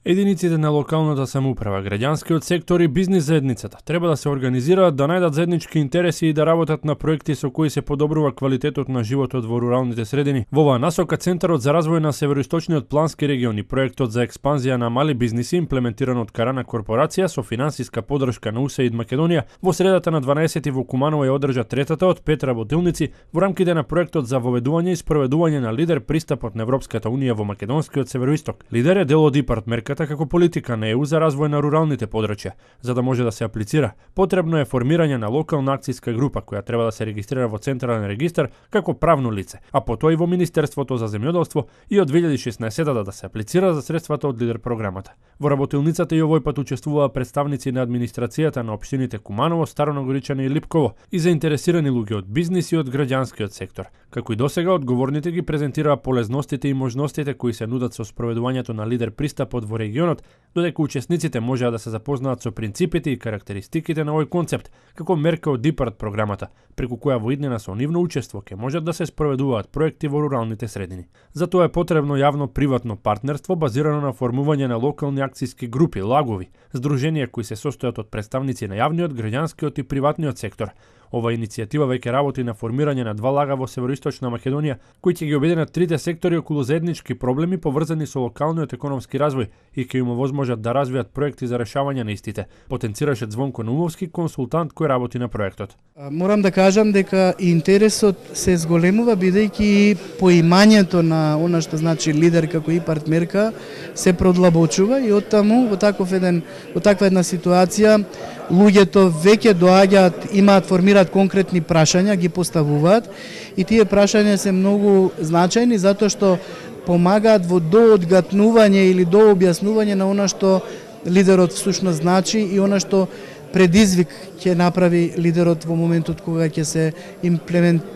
Единиците на локалната самоуправа, граѓанскиот сектор и бизнис заедницата треба да се организираат, да најдат заеднички интереси и да работат на проекти со кои се подобрува квалитетот на животот во руралните средини. Во оваа насока Центарот за развој на Североисточниот плански регион и проектот за експанзија на мали бизниси, имплементиран од Карана корпорација со финансиска поддршка на УСАИД Македонија, во средата на 12 во Куманово ја одржа третата од 5 работилници во рамките на проектот за воведување и спроведување на лидер пристапот на Европската унија во македонскиот североисток. Лидер е дел од ИПАРТ мерката како политика на ЕУ за развој на руралните подрачја. За да може да се аплицира, потребно е формирање на локална акцијска група која треба да се регистрира во Централен регистар како правно лице, а потоа и во Министерството за земјоделство и од 2016 да се аплицира за средствата од лидер програмата. Во работилницата и овој пат учествуваа представници на администрацијата на општините Куманово, Старонагоричани и Липково и заинтересирани луѓе од бизнис и од граѓанскиот сектор. Како и досега, одговорните ги презентираа полезностите и можностите кои се нудат со спроведувањето на лидер пристапот во регионот, додека учесниците можеа да се запознаат со принципите и карактеристиките на овој концепт, како мерка од ИПАРТ програмата, преку која во иднина со нивно учество ќе можат да се спроведуваат проекти во руралните средини. Затоа е потребно јавно-приватно партнерство базирано на формување на локални акцијски групи, лагови, здруженија кои се состојат од представници на јавниот, граѓанскиот и приватниот сектор. Ова иницијатива веќе работи на формирање на 2 лага во Североисточна Македонија, кои ќе ги обединат трите сектори околу заеднички проблеми поврзани со локалниот економски развој и ќе им овозможат да развијат проекти за решавање на истите, потенцираше Звонко Наумовски, консултант кој работи на проектот. Морам да кажам дека интересот се зголемува бидејќи поимањето на она што значи лидер како ИПАРТ мерка се продлабочува и оттаму во таква една ситуација луѓето веќе доаѓаат, формираат конкретни прашања, ги поставуваат и тие прашања се многу значајни затоа што помагаат во доодгатнување или дообјаснување на она што лидерот всушност значи и она што предизвик ќе направи лидерот во моментот кога ќе се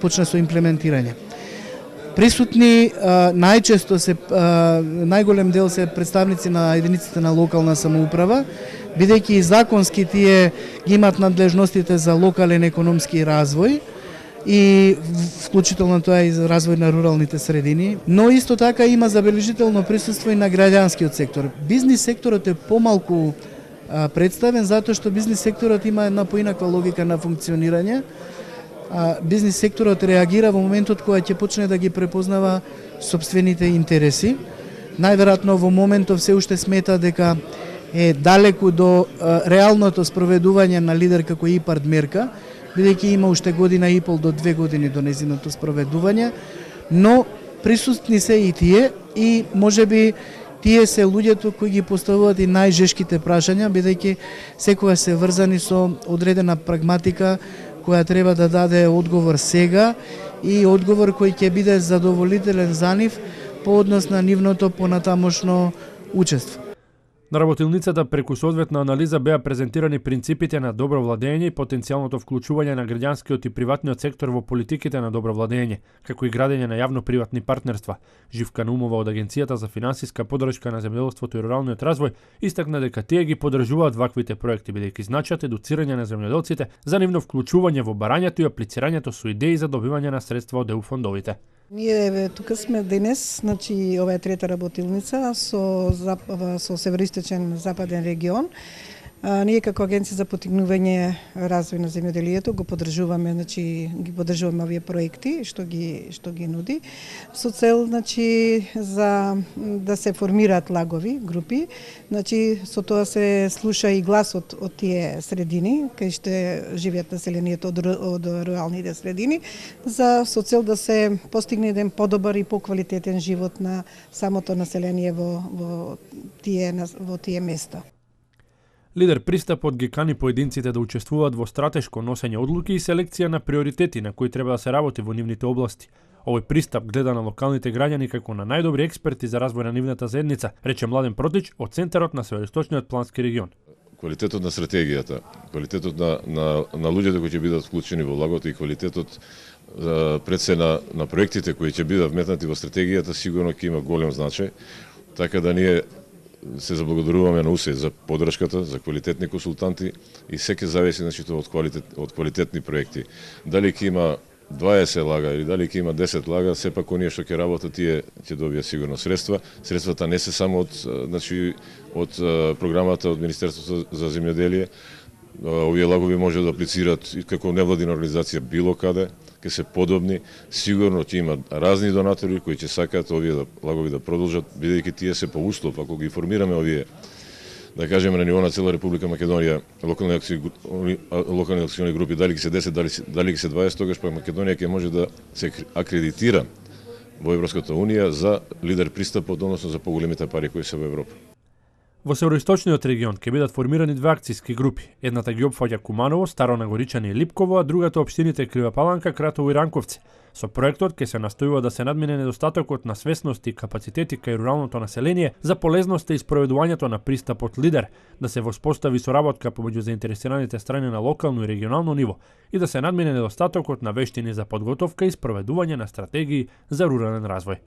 почне со имплементирање. Присутни најчесто се најголем дел се представници на единиците на локална самоуправа, бидејќи и законски тие ги имаат надлежностите за локален економски развој и вклучително тоа и за развој на руралните средини, но исто така има забележително присуство и на граѓанскиот сектор. Бизнис секторот е помалку представен затоа што бизнис секторот има една поинаква логика на функционирање. Бизнис секторот реагира во моментот кога ќе почне да ги препознава сопствените интереси. Најверојатно во моментов се уште смета дека е далеку до реалното спроведување на лидер како ИПАРТ мерка, бидејќи има уште година и пол до 2 години до незиното спроведување, но присутни се и тие и можеби тие се луѓето кои ги поставуваат и најжешките прашања, бидејќи секогаш се врзани со одредена прагматика која треба да даде одговор сега и одговор кој ќе биде задоволителен за нив по однос на нивното понатамошно учество. На работилницата преку соодветна анализа беа презентирани принципите на добро владење и потенцијалното вклучување на граѓанскиот и приватниот сектор во политиките на добро владење, како и градење на јавно-приватни партнерства. Живка Наумова од Агенцијата за финансиска поддршка на земјоделството и руралниот развој истакна дека тие ги поддржуваат ваквите проекти бидејќи значат едуцирање на земјоделците за нивно вклучување во барањето и аплицирањето со идеи за добивање на средства од ЕУ фондовите. Ние тука сме денес, значи ова е трета работилница со Североисточен западен регион. Ние како Агенција за поттикнување развој на земјоделието го поддржуваме, значи ги поддржуваме овие проекти што ги нуди со цел значи за да се формираат лагови, групи, значи со тоа се слуша и гласот од тие средини кај што живеат населението од руралните средини со цел да се постигне еден подобар и поквалитетен живот на самото население во тие места. Лидер пристапот ги кани поединците да учествуваат во стратешко носење одлуки и селекција на приоритети на кои треба да се работи во нивните области. Овој пристап гледа на локалните граѓани како на најдобри експерти за развој на нивната заедница, рече Младен Протич од Центарот на Североисточниот плански регион. Квалитетот на стратегијата, квалитетот на луѓето кои ќе бидат вклучени во лагото и квалитетот пред се на проектите кои ќе бидат вметнати во стратегијата сигурно ќе има голем значај, така да ние се заблагодаруваме на УСЕ за поддршката, за квалитетни консултанти и секој зависи од квалитетни проекти. Дали ќе има 20 лага или дали ќе има 10 лага, сепак оние што ќе работат тие ќе добијат сигурно средства. Средствата не се само од програмата од Министерството за земјоделие. Овие лагови може да аплицираат и како невладина организација било каде, ќе се подобни. Сигурно ќе има разни донатори кои ќе сакаат овие лагови да продолжат, бидејќи тие се по услов, ако ги формираме овие, да кажеме на ниво на цела Република Македонија, локални акциони групи, дали ќе се 10, дали ќе се 20, тогаш пак Македонија ќе може да се акредитира во Европската Унија за лидер пристапот, односно за поголемите пари кои се во Европа. Во североисточниот регион ќе бидат формирани две акцијски групи. Едната ги опфаќа Куманово, Старо Нагоричани и Липково, а другата општините Крива Паланка, Кратово и Ранковци. Со проектот ќе се настојува да се надмине недостатокот на свесност и капацитети кај руралното население за полезноста и спроведувањето на пристапот лидер, да се воспостави соработка помеѓу заинтересираните страни на локално и регионално ниво и да се надмине недостатокот на вештини за подготовка и спроведување на стратегии за рурален развој.